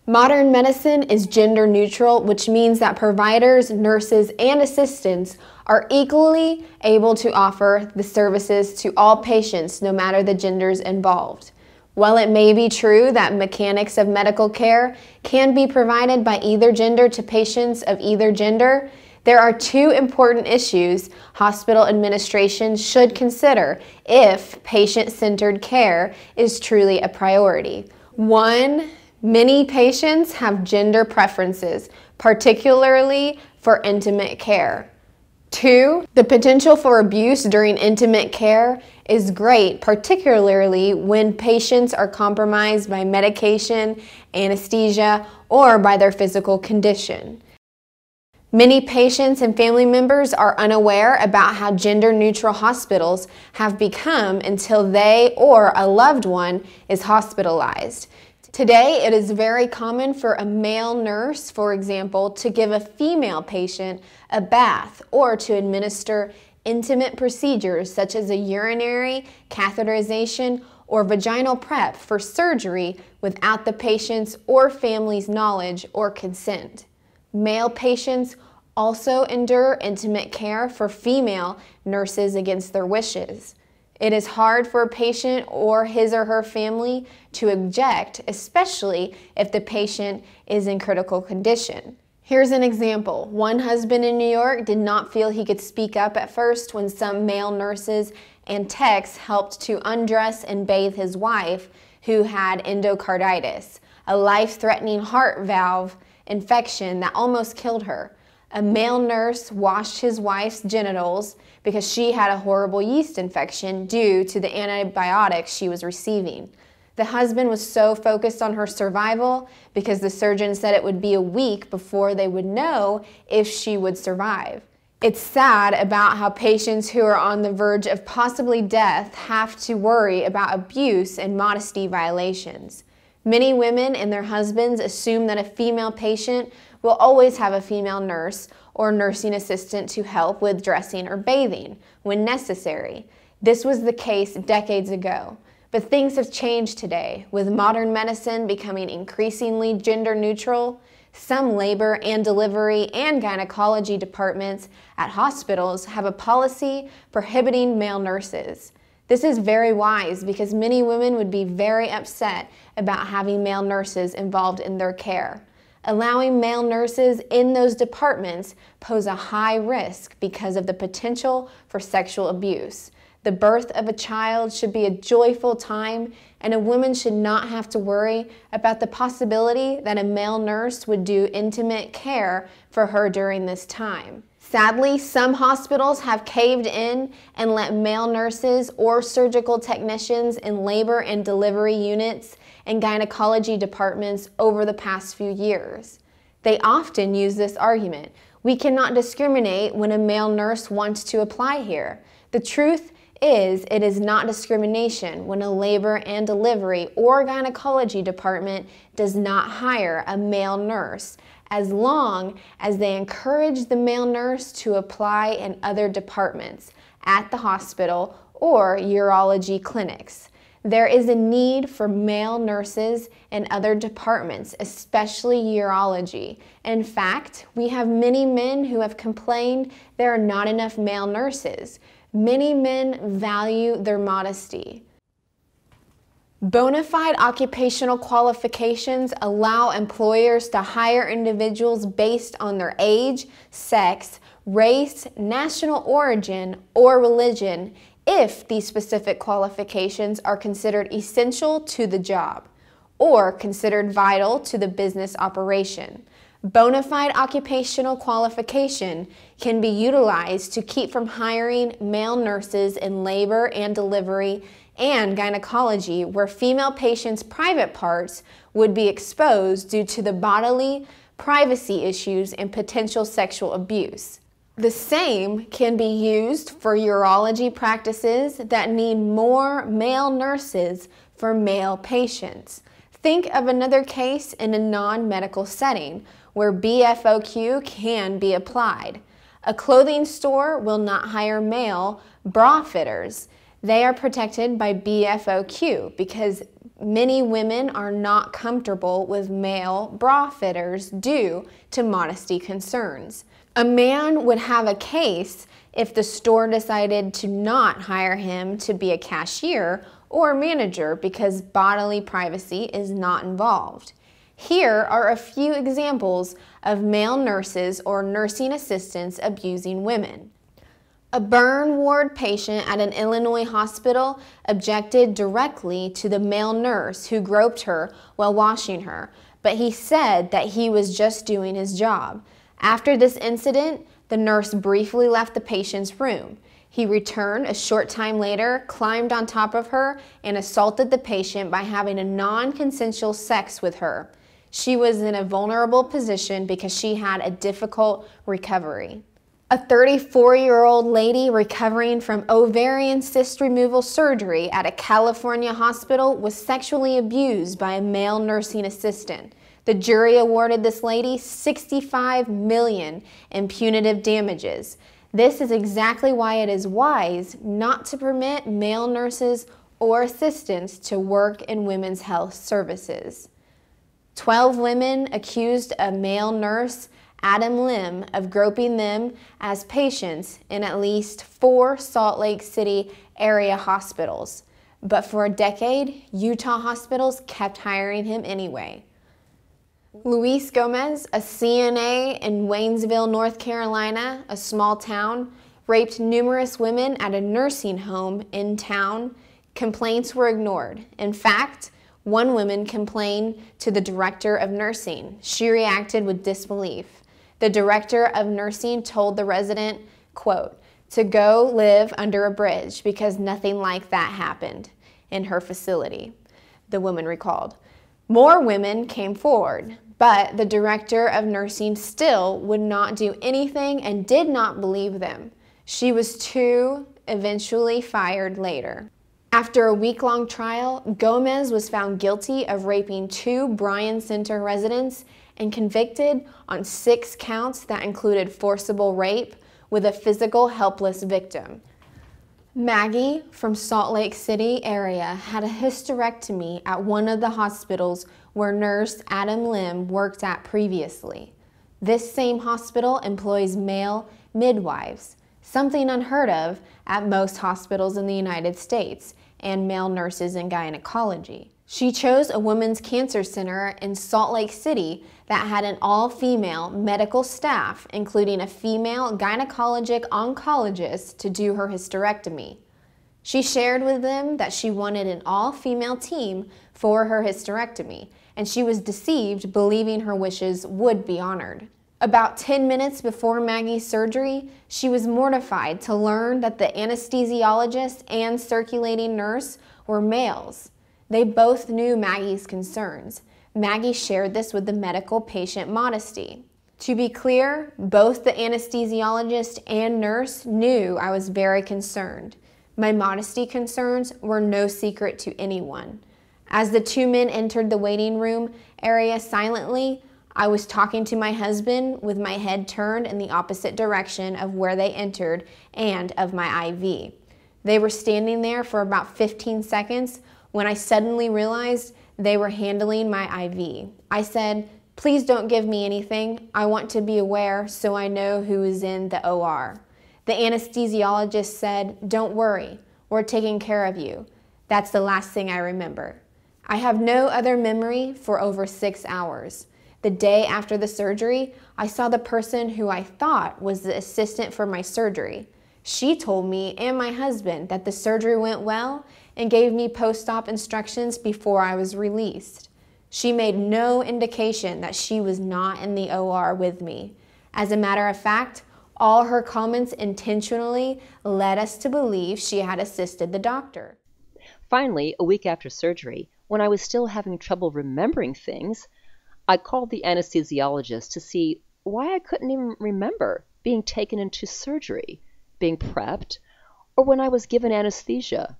Modern medicine is gender neutral, which means that providers, nurses, and assistants are equally able to offer the services to all patients, no matter the genders involved. While it may be true that mechanics of medical care can be provided by either gender to patients of either gender, there are two important issues hospital administration should consider if patient-centered care is truly a priority. One, many patients have gender preferences, particularly for intimate care. Two, the potential for abuse during intimate care is great, particularly when patients are compromised by medication, anesthesia, or by their physical condition. Many patients and family members are unaware about how gender-neutral hospitals have become until they or a loved one is hospitalized. Today, it is very common for a male nurse, for example, to give a female patient a bath or to administer intimate procedures such as a urinary catheterization or vaginal prep for surgery without the patient's or family's knowledge or consent. Male patients also endure intimate care for female nurses against their wishes. It is hard for a patient or his or her family to object, especially if the patient is in critical condition. Here's an example. One husband in New York did not feel he could speak up at first when some male nurses and techs helped to undress and bathe his wife, who had endocarditis, a life-threatening heart valve infection that almost killed her. A male nurse washed his wife's genitals because she had a horrible yeast infection due to the antibiotics she was receiving. The husband was so focused on her survival because the surgeon said it would be a week before they would know if she would survive. It's sad about how patients who are on the verge of possibly death have to worry about abuse and modesty violations. Many women and their husbands assume that a female patient will always have a female nurse or nursing assistant to help with dressing or bathing when necessary. This was the case decades ago, but things have changed today, with modern medicine becoming increasingly gender neutral. Some labor and delivery and gynecology departments at hospitals have a policy prohibiting male nurses. This is very wise because many women would be very upset about having male nurses involved in their care. Allowing male nurses in those departments pose a high risk because of the potential for sexual abuse. The birth of a child should be a joyful time, and a woman should not have to worry about the possibility that a male nurse would do intimate care for her during this time. Sadly, some hospitals have caved in and let male nurses or surgical technicians in labor and delivery units and gynecology departments over the past few years. They often use this argument: we cannot discriminate when a male nurse wants to apply here. The truth is, it is not discrimination when a labor and delivery or gynecology department does not hire a male nurse, as long as they encourage the male nurse to apply in other departments at the hospital or urology clinics. There is a need for male nurses in other departments, especially urology. In fact, we have many men who have complained there are not enough male nurses. Many men value their modesty. Bona fide occupational qualifications allow employers to hire individuals based on their age, sex, race, national origin, or religion if these specific qualifications are considered essential to the job or considered vital to the business operation. Bona fide occupational qualification can be utilized to keep from hiring male nurses in labor and delivery and gynecology, where female patients' private parts would be exposed due to the bodily privacy issues and potential sexual abuse. The same can be used for urology practices that need more male nurses for male patients. Think of another case in a non-medical setting where BFOQ can be applied. A clothing store will not hire male bra fitters. They are protected by BFOQ because Many women are not comfortable with male bra fitters due to modesty concerns. A man would have a case if the store decided to not hire him to be a cashier or manager because bodily privacy is not involved. Here are a few examples of male nurses or nursing assistants abusing women. A burn ward patient at an Illinois hospital objected directly to the male nurse who groped her while washing her, but he said that he was just doing his job. After this incident, the nurse briefly left the patient's room. He returned a short time later, climbed on top of her, and assaulted the patient by having a non-consensual sex with her. She was in a vulnerable position because she had a difficult recovery. A 34-year-old lady recovering from ovarian cyst removal surgery at a California hospital was sexually abused by a male nursing assistant. The jury awarded this lady $65 million in punitive damages. This is exactly why it is wise not to permit male nurses or assistants to work in women's health services. 12 women accused a male nurse, Adam Lim, of groping them as patients in at least 4 Salt Lake City area hospitals. But for a decade, Utah hospitals kept hiring him anyway. Luis Gomez, a CNA in Waynesville, North Carolina, a small town, raped numerous women at a nursing home in town. Complaints were ignored. In fact, one woman complained to the director of nursing. She reacted with disbelief. The director of nursing told the resident, quote, to go live under a bridge because nothing like that happened in her facility, the woman recalled. More women came forward, but the director of nursing still would not do anything and did not believe them. She was too eventually fired later. After a week-long trial, Gomez was found guilty of raping 2 Bryan Center residents and convicted on 6 counts that included forcible rape with a physical helpless victim. Maggie from Salt Lake City area had a hysterectomy at one of the hospitals where nurse Adam Lim worked at previously. This same hospital employs male midwives, something unheard of at most hospitals in the United States, and male nurses in gynecology. She chose a women's cancer center in Salt Lake City that had an all-female medical staff, including a female gynecologic oncologist to do her hysterectomy. She shared with them that she wanted an all-female team for her hysterectomy, and she was deceived, believing her wishes would be honored. About 10 minutes before Maggie's surgery, she was mortified to learn that the anesthesiologist and circulating nurse were males. They both knew Maggie's concerns. Maggie shared this with the medical patient modesty. To be clear, both the anesthesiologist and nurse knew I was very concerned. My modesty concerns were no secret to anyone. As the 2 men entered the waiting room area silently, I was talking to my husband with my head turned in the opposite direction of where they entered and of my IV. They were standing there for about 15 seconds when I suddenly realized they were handling my IV. I said, "Please don't give me anything. I want to be aware so I know who is in the OR." The anesthesiologist said, "Don't worry, we're taking care of you." That's the last thing I remember. I have no other memory for over 6 hours. The day after the surgery, I saw the person who I thought was the assistant for my surgery. She told me and my husband that the surgery went well and gave me post-op instructions before I was released. She made no indication that she was not in the OR with me. As a matter of fact, all her comments intentionally led us to believe she had assisted the doctor. Finally, a week after surgery, when I was still having trouble remembering things, I called the anesthesiologist to see why I couldn't even remember being taken into surgery, being prepped, or when I was given anesthesia.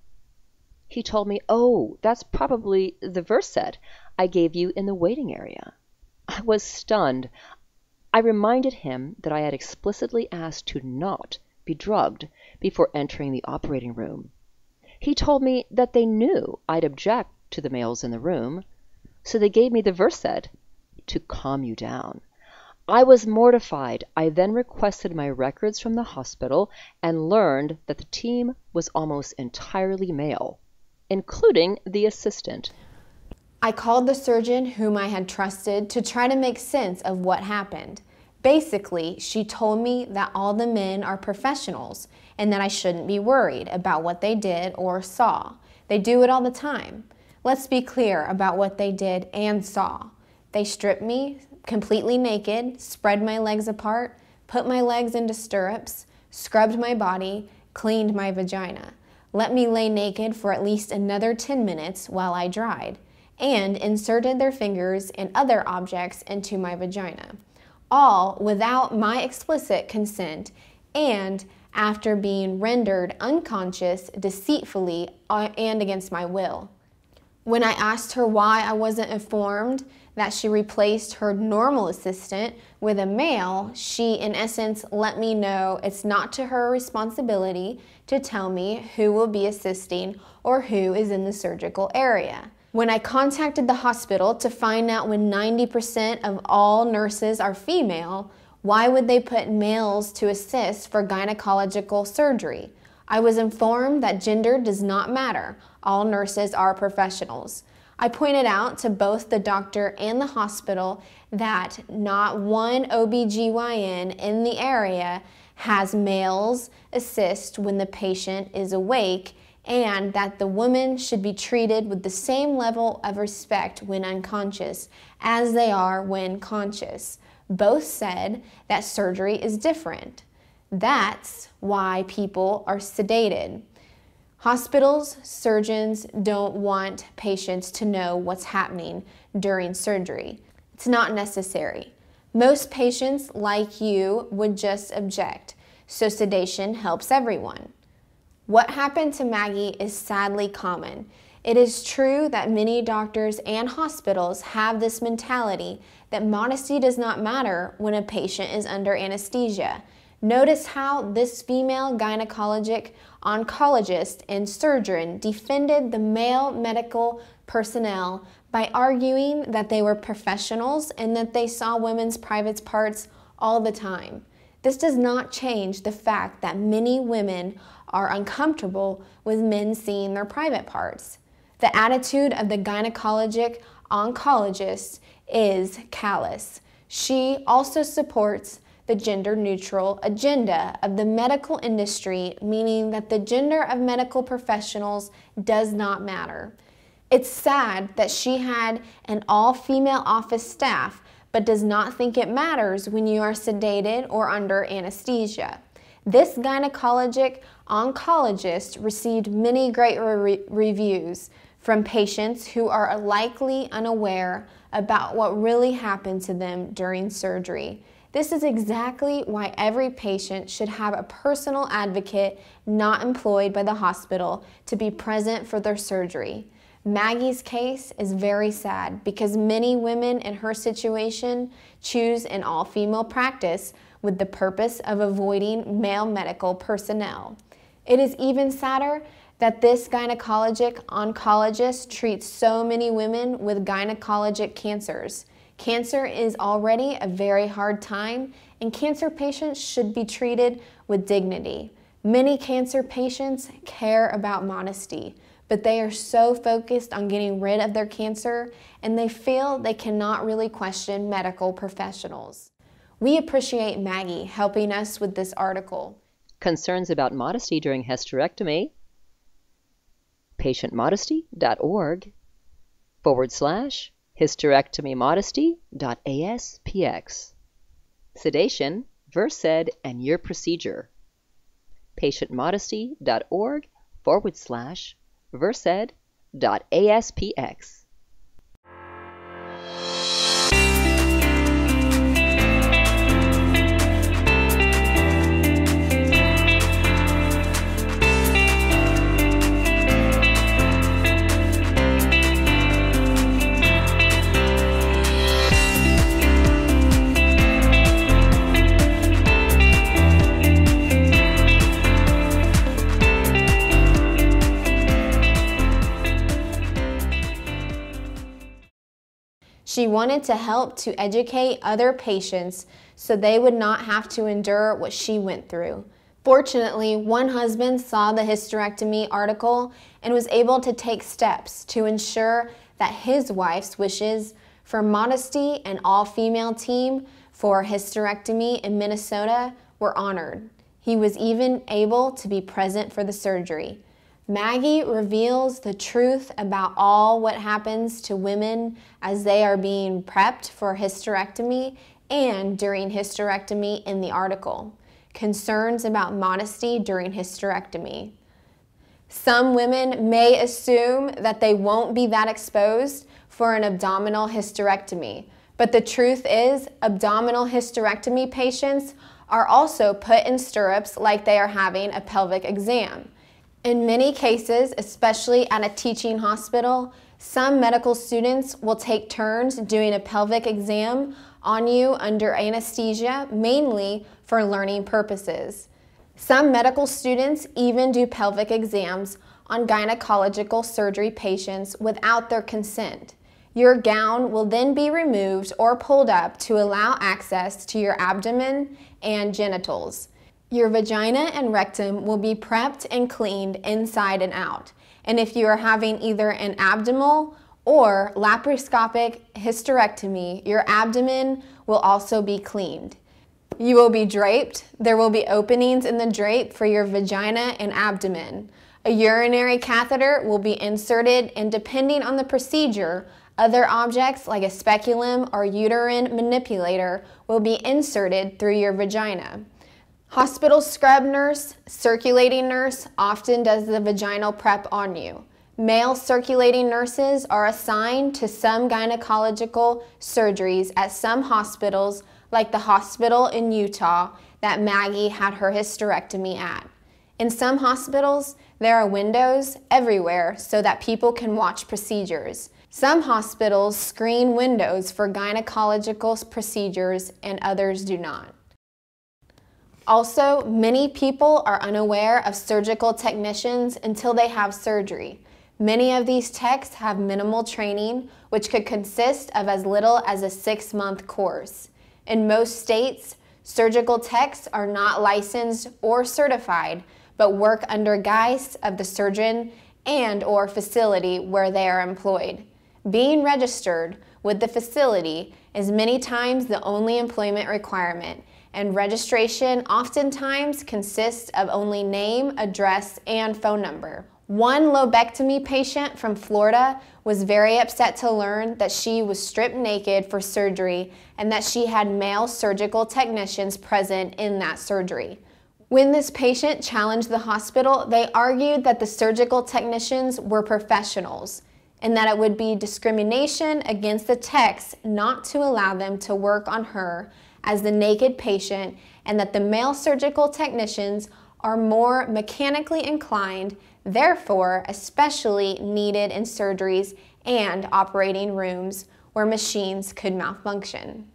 He told me, "Oh, that's probably the Versed I gave you in the waiting area." I was stunned. I reminded him that I had explicitly asked to not be drugged before entering the operating room. He told me that they knew I'd object to the males in the room, so they gave me the Versed to calm you down. I was mortified. I then requested my records from the hospital and learned that the team was almost entirely male, including the assistant. I called the surgeon whom I had trusted to try to make sense of what happened. Basically, she told me that all the men are professionals and that I shouldn't be worried about what they did or saw. They do it all the time. Let's be clear about what they did and saw. They stripped me completely naked, spread my legs apart, put my legs into stirrups, scrubbed my body, cleaned my vagina, let me lay naked for at least another 10 minutes while I dried, and inserted their fingers and other objects into my vagina, all without my explicit consent and after being rendered unconscious deceitfully and against my will. When I asked her why I wasn't informed that she replaced her normal assistant with a male, she in essence let me know it's not to her responsibility to tell me who will be assisting or who is in the surgical area. When I contacted the hospital to find out when 90% of all nurses are female, why would they put males to assist for gynecological surgery? I was informed that gender does not matter. All nurses are professionals. I pointed out to both the doctor and the hospital that not one OB/GYN in the area has males assist when the patient is awake, and that the women should be treated with the same level of respect when unconscious as they are when conscious. Both said that surgery is different. That's why people are sedated. Hospitals, surgeons don't want patients to know what's happening during surgery. It's not necessary. Most patients, like you, would just object, so sedation helps everyone. What happened to Maggie is sadly common. It is true that many doctors and hospitals have this mentality that modesty does not matter when a patient is under anesthesia. Notice how this female gynecologic oncologist and surgeon defended the male medical personnel by arguing that they were professionals and that they saw women's private parts all the time. This does not change the fact that many women are uncomfortable with men seeing their private parts. The attitude of the gynecologic oncologist is callous. She also supports the gender-neutral agenda of the medical industry, meaning that the gender of medical professionals does not matter. It's sad that she had an all-female office staff, but does not think it matters when you are sedated or under anesthesia. This gynecologic oncologist received many great reviews from patients who are likely unaware about what really happened to them during surgery. This is exactly why every patient should have a personal advocate not employed by the hospital to be present for their surgery. Maggie's case is very sad because many women in her situation choose an all-female practice with the purpose of avoiding male medical personnel. It is even sadder that this gynecologic oncologist treats so many women with gynecologic cancers. Cancer is already a very hard time, and cancer patients should be treated with dignity. Many cancer patients care about modesty, but they are so focused on getting rid of their cancer, and they feel they cannot really question medical professionals. We appreciate Maggie helping us with this article. Concerns about modesty during hysterectomy? patientmodesty.org/hysterectomymodesty.aspx. Sedation, Versed, and your procedure. patientmodesty.org/Versed.aspx. She wanted to help to educate other patients so they would not have to endure what she went through. Fortunately, one husband saw the hysterectomy article and was able to take steps to ensure that his wife's wishes for modesty and all-female team for hysterectomy in Minnesota were honored. He was even able to be present for the surgery. Maggie reveals the truth about all what happens to women as they are being prepped for hysterectomy and during hysterectomy in the article. Concerns about modesty during hysterectomy. Some women may assume that they won't be that exposed for an abdominal hysterectomy, but the truth is abdominal hysterectomy patients are also put in stirrups like they are having a pelvic exam. In many cases, especially at a teaching hospital, some medical students will take turns doing a pelvic exam on you under anesthesia, mainly for learning purposes. Some medical students even do pelvic exams on gynecological surgery patients without their consent. Your gown will then be removed or pulled up to allow access to your abdomen and genitals. Your vagina and rectum will be prepped and cleaned inside and out. And if you are having either an abdominal or laparoscopic hysterectomy, your abdomen will also be cleaned. You will be draped. There will be openings in the drape for your vagina and abdomen. A urinary catheter will be inserted, and depending on the procedure, other objects like a speculum or uterine manipulator will be inserted through your vagina. Hospital scrub nurse, circulating nurse often does the vaginal prep on you. Male circulating nurses are assigned to some gynecological surgeries at some hospitals, like the hospital in Utah that Maggie had her hysterectomy at. In some hospitals, there are windows everywhere so that people can watch procedures. Some hospitals screen windows for gynecological procedures and others do not. Also, many people are unaware of surgical technicians until they have surgery. Many of these techs have minimal training, which could consist of as little as a 6-month course. In most states, surgical techs are not licensed or certified, but work under guise of the surgeon and/or facility where they are employed. Being registered with the facility is many times the only employment requirement, and registration oftentimes consists of only name, address, and phone number. One lobectomy patient from Florida was very upset to learn that she was stripped naked for surgery and that she had male surgical technicians present in that surgery. When this patient challenged the hospital, they argued that the surgical technicians were professionals and that it would be discrimination against the techs not to allow them to work on her as the naked patient, and that the male surgical technicians are more mechanically inclined, therefore especially needed in surgeries and operating rooms where machines could malfunction.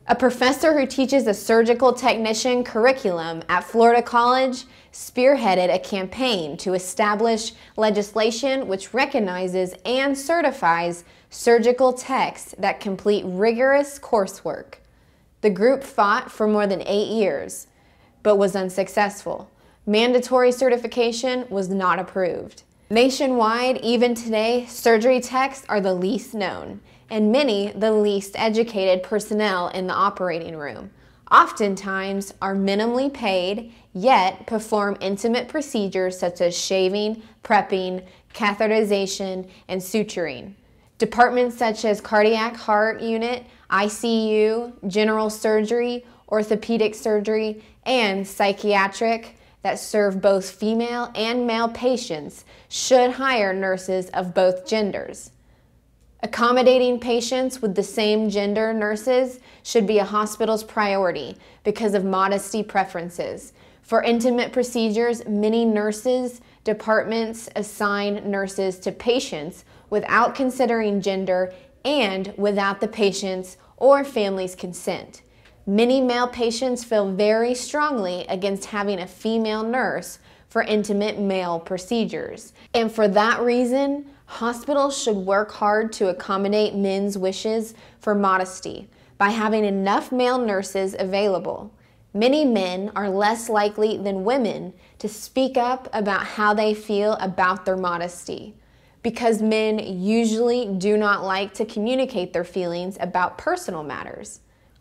A professor who teaches a surgical technician curriculum at Florida College spearheaded a campaign to establish legislation which recognizes and certifies surgical techs that complete rigorous coursework. The group fought for more than 8 years, but was unsuccessful. Mandatory certification was not approved. Nationwide, even today, surgery techs are the least known, and many the least educated personnel in the operating room. Oftentimes are minimally paid, yet perform intimate procedures such as shaving, prepping, catheterization, and suturing. Departments such as cardiac heart unit, ICU, general surgery, orthopedic surgery, and psychiatric that serve both female and male patients should hire nurses of both genders. Accommodating patients with the same gender nurses should be a hospital's priority because of modesty preferences. For intimate procedures, many nurses departments assign nurses to patients without considering gender and without the patient's or family's consent. Many male patients feel very strongly against having a female nurse for intimate male procedures. And for that reason, Hospitals should work hard to accommodate men's wishes for modesty by having enough male nurses available. Many men are less likely than women to speak up about how they feel about their modesty, because men usually do not like to communicate their feelings about personal matters.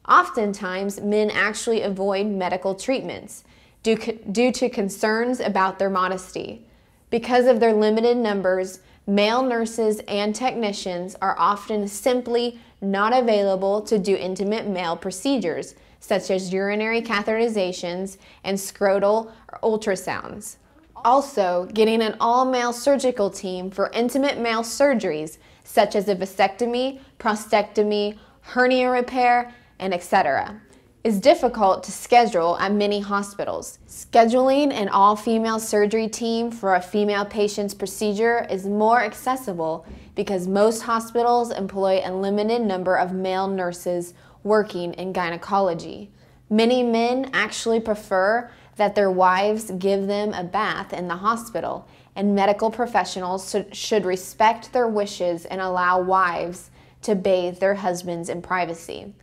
Oftentimes, men actually avoid medical treatments due to concerns about their modesty. Because of their limited numbers, male nurses and technicians are often simply not available to do intimate male procedures, such as urinary catheterizations and scrotal ultrasounds. Also, getting an all-male surgical team for intimate male surgeries, such as a vasectomy, prostatectomy, hernia repair, and etc., is difficult to schedule at many hospitals. Scheduling an all-female surgery team for a female patient's procedure is more accessible because most hospitals employ a limited number of male nurses working in gynecology. Many men actually prefer that their wives give them a bath in the hospital, and medical professionals should respect their wishes and allow wives to bathe their husbands in privacy.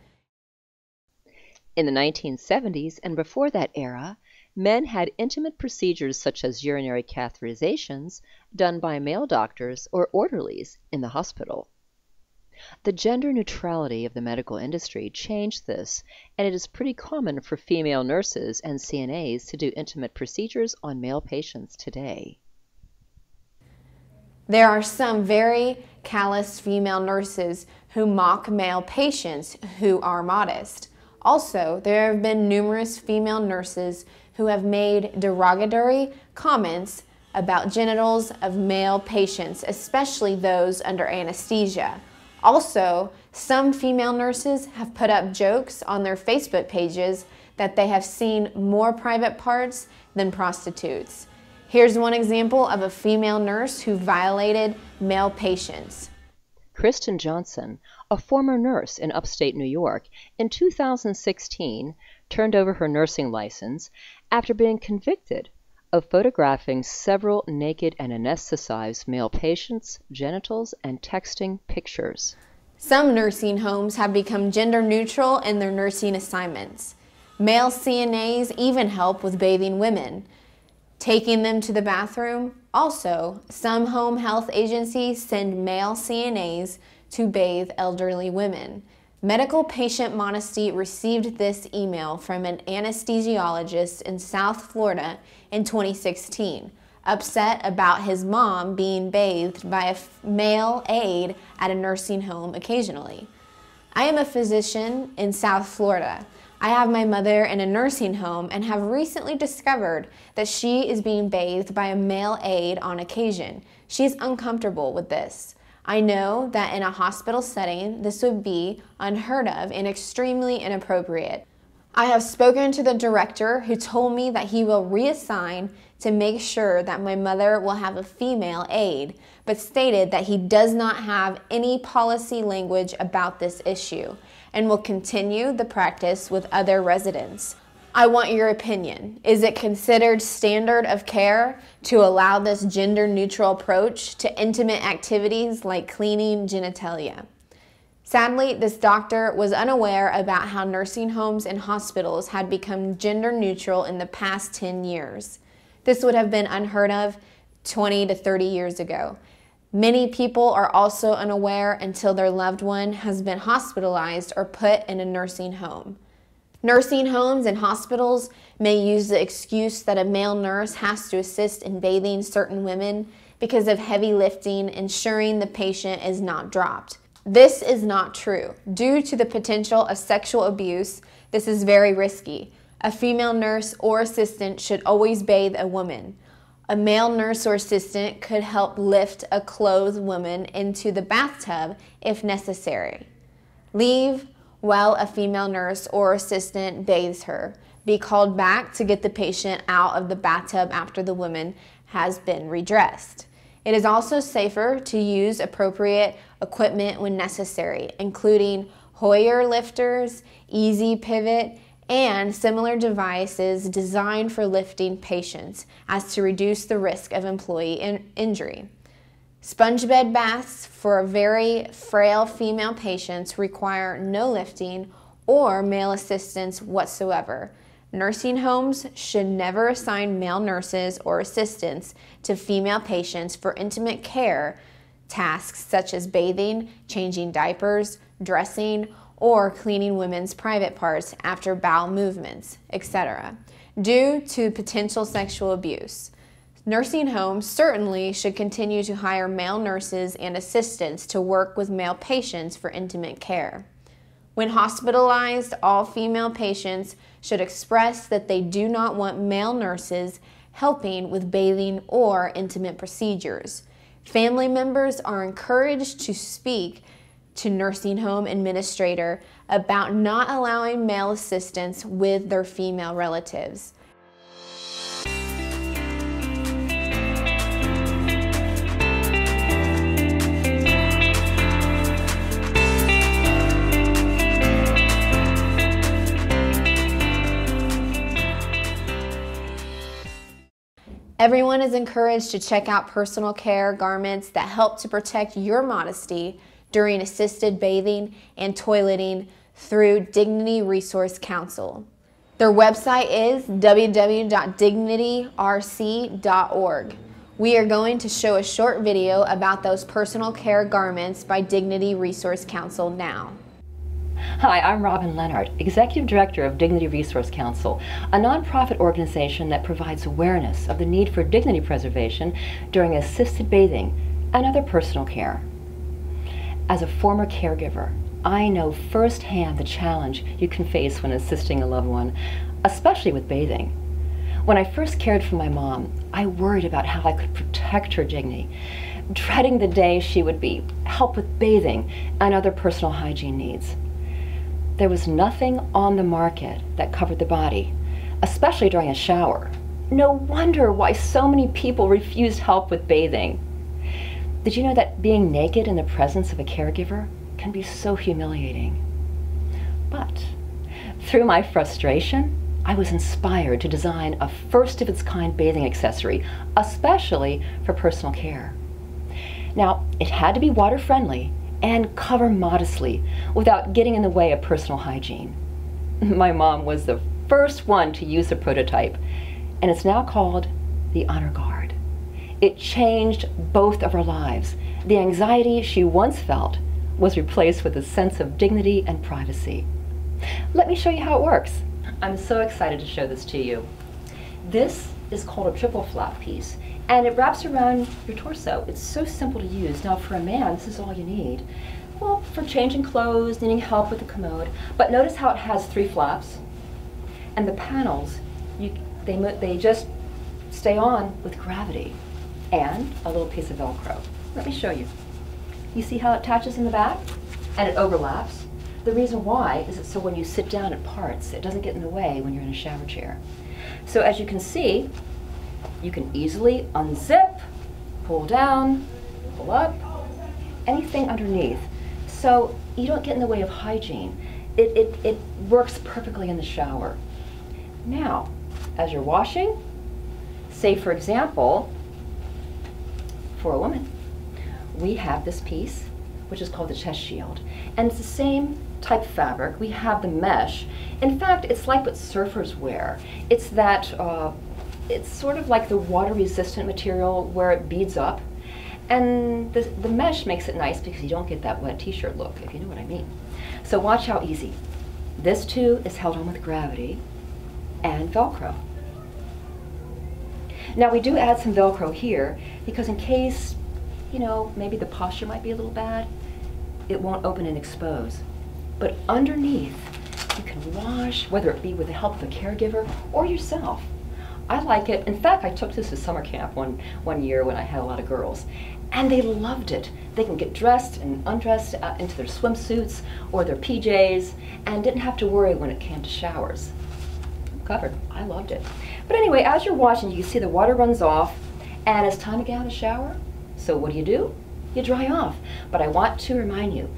In the 1970s and before that era, men had intimate procedures such as urinary catheterizations done by male doctors or orderlies in the hospital. The gender neutrality of the medical industry changed this, and it is pretty common for female nurses and CNAs to do intimate procedures on male patients today. There are some very callous female nurses who mock male patients who are modest. Also, there have been numerous female nurses who have made derogatory comments about genitals of male patients, especially those under anesthesia. Also, some female nurses have put up jokes on their Facebook pages that they have seen more private parts than prostitutes. Here's one example of a female nurse who violated male patients. Kristin Johnson, a former nurse in upstate New York, in 2016 turned over her nursing license after being convicted of photographing several naked and anesthetized male patients' genitals and texting pictures. Some nursing homes have become gender neutral in their nursing assignments. Male CNAs even help with bathing women, taking them to the bathroom. Also, some home health agencies send male CNAs to bathe elderly women. Medical Patient Modesty received this email from an anesthesiologist in South Florida in 2016, upset about his mom being bathed by a male aide at a nursing home occasionally. I am a physician in South Florida. I have my mother in a nursing home and have recently discovered that she is being bathed by a male aide on occasion. She is uncomfortable with this. I know that in a hospital setting, this would be unheard of and extremely inappropriate. I have spoken to the director who told me that he will reassign to make sure that my mother will have a female aide, but stated that he does not have any policy language about this issue and will continue the practice with other residents. I want your opinion. Is it considered standard of care to allow this gender-neutral approach to intimate activities like cleaning genitalia? Sadly, this doctor was unaware about how nursing homes and hospitals had become gender-neutral in the past 10 years. This would have been unheard of 20 to 30 years ago. Many people are also unaware until their loved one has been hospitalized or put in a nursing home. Nursing homes and hospitals may use the excuse that a male nurse has to assist in bathing certain women because of heavy lifting, ensuring the patient is not dropped. This is not true. Due to the potential of sexual abuse, this is very risky. A female nurse or assistant should always bathe a woman. A male nurse or assistant could help lift a clothed woman into the bathtub if necessary. Leave while a female nurse or assistant bathes her. Be called back to get the patient out of the bathtub after the woman has been redressed. It is also safer to use appropriate equipment when necessary, including Hoyer lifters, easy pivot, and similar devices designed for lifting patients as to reduce the risk of employee injury. Sponge bed baths for very frail female patients require no lifting or male assistance whatsoever. Nursing homes should never assign male nurses or assistants to female patients for intimate care tasks such as bathing, changing diapers, dressing, or cleaning women's private parts after bowel movements, etc., due to potential sexual abuse. Nursing homes certainly should continue to hire male nurses and assistants to work with male patients for intimate care. When hospitalized, all female patients should express that they do not want male nurses helping with bathing or intimate procedures. Family members are encouraged to speak to nursing home administrator about not allowing male assistants with their female relatives. Everyone is encouraged to check out personal care garments that help to protect your modesty during assisted bathing and toileting through Dignity Resource Council. Their website is www.dignityrc.org. We are going to show a short video about those personal care garments by Dignity Resource Council now. Hi, I'm Robin Leonard, Executive Director of Dignity Resource Council, a nonprofit organization that provides awareness of the need for dignity preservation during assisted bathing and other personal care. As a former caregiver, I know firsthand the challenge you can face when assisting a loved one, especially with bathing. When I first cared for my mom, I worried about how I could protect her dignity, dreading the day she would be helped with bathing and other personal hygiene needs. There was nothing on the market that covered the body, especially during a shower. No wonder why so many people refused help with bathing. Did you know that being naked in the presence of a caregiver can be so humiliating? But through my frustration, I was inspired to design a first-of-its-kind bathing accessory, especially for personal care. Now, it had to be water-friendly and cover modestly without getting in the way of personal hygiene. My mom was the first one to use the prototype, and it's now called the Honor Guard. It changed both of our lives. The anxiety she once felt was replaced with a sense of dignity and privacy. Let me show you how it works. I'm so excited to show this to you. This is called a triple flap piece, and it wraps around your torso. It's so simple to use. Now for a man, this is all you need. Well, for changing clothes, needing help with the commode. But notice how it has 3 flaps, and the panels, they just stay on with gravity, and a little piece of Velcro. Let me show you. You see how it attaches in the back? And it overlaps. The reason why is it's so when you sit down it parts, it doesn't get in the way when you're in a shower chair. So as you can see, you can easily unzip, pull down, pull up, anything underneath. So you don't get in the way of hygiene. It works perfectly in the shower. Now, as you're washing, say for example, for a woman, we have this piece, which is called the chest shield. And it's the same type of fabric. We have the mesh. In fact, it's like what surfers wear. It's that, it's sort of like the water-resistant material where it beads up. And the mesh makes it nice because you don't get that wet t-shirt look, if you know what I mean. So watch how easy. This too is held on with gravity and Velcro. Now we do add some Velcro here because in case, you know, maybe the posture might be a little bad, it won't open and expose. But underneath, you can wash, whether it be with the help of a caregiver or yourself. I like it. In fact, I took this to summer camp one year when I had a lot of girls, and they loved it. They can get dressed and undressed into their swimsuits or their PJs and didn't have to worry when it came to showers. I'm covered. I loved it. But anyway, as you're washing, you can see the water runs off, and it's time to get out of the shower. So what do? You dry off. But I want to remind you,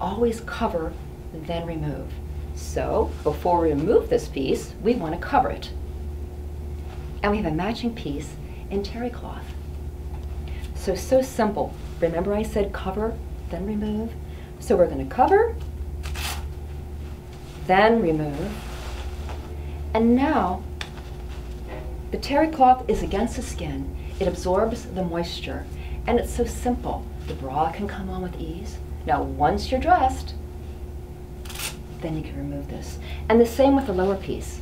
always cover, then remove. So before we remove this piece, we want to cover it. And we have a matching piece in terry cloth. So simple. Remember I said cover, then remove? So we're going to cover, then remove. And now, the terry cloth is against the skin. It absorbs the moisture, and it's so simple. The bra can come on with ease. Now, once you're dressed, then you can remove this. And the same with the lower piece.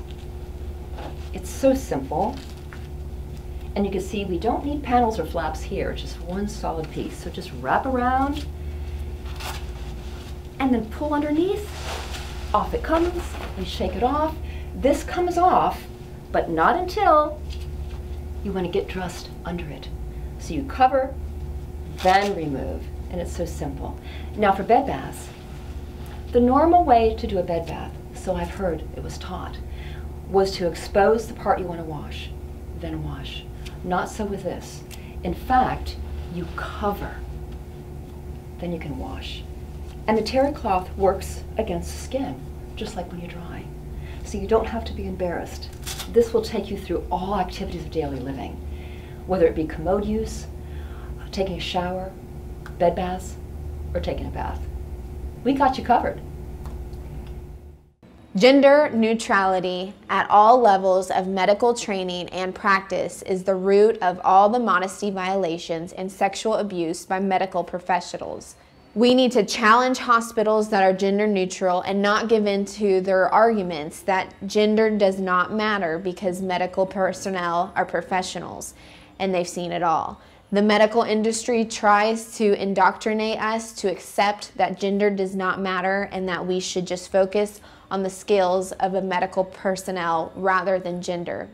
It's so simple. And you can see we don't need panels or flaps here, just one solid piece. So just wrap around and then pull underneath. Off it comes, you shake it off. This comes off, but not until you want to get dressed under it. So you cover, then remove, and it's so simple. Now for bed baths, the normal way to do a bed bath, so I've heard it was taught, was to expose the part you want to wash, then wash. Not so with this. In fact, you cover, then you can wash. And the terry cloth works against the skin, just like when you dry. So you don't have to be embarrassed. This will take you through all activities of daily living, whether it be commode use, taking a shower, bed baths, or taking a bath. We got you covered. Gender neutrality at all levels of medical training and practice is the root of all the modesty violations and sexual abuse by medical professionals. We need to challenge hospitals that are gender neutral and not give in to their arguments that gender does not matter because medical personnel are professionals and they've seen it all. The medical industry tries to indoctrinate us to accept that gender does not matter and that we should just focus on the skills of a medical personnel rather than gender.